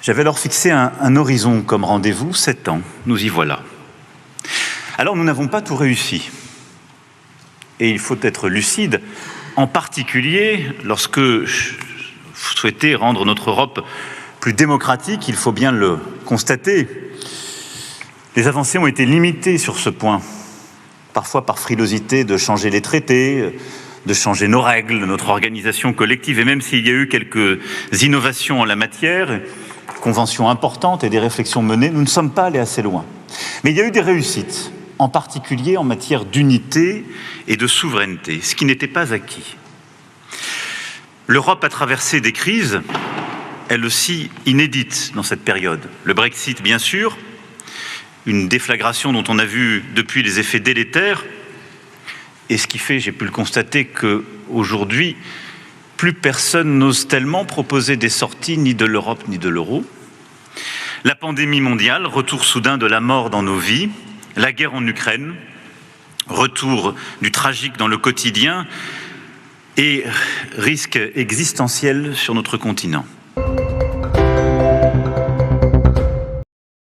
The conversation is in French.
J'avais alors fixé un horizon comme rendez-vous, 7 ans. Nous y voilà. Alors nous n'avons pas tout réussi. Et il faut être lucide, en particulier lorsque vous souhaitez rendre notre Europe plus démocratique, il faut bien le constater. Les avancées ont été limitées sur ce point, parfois par frilosité de changer les traités, de changer nos règles, notre organisation collective, et même s'il y a eu quelques innovations en la matière, conventions importantes et des réflexions menées, nous ne sommes pas allés assez loin. Mais il y a eu des réussites, en particulier en matière d'unité et de souveraineté, ce qui n'était pas acquis. L'Europe a traversé des crises, elles aussi inédites dans cette période. Le Brexit, bien sûr, une déflagration dont on a vu depuis les effets délétères, et ce qui fait, j'ai pu le constater, qu'aujourd'hui, plus personne n'ose tellement proposer des sorties ni de l'Europe ni de l'euro. La pandémie mondiale, retour soudain de la mort dans nos vies, la guerre en Ukraine, retour du tragique dans le quotidien et risque existentiel sur notre continent.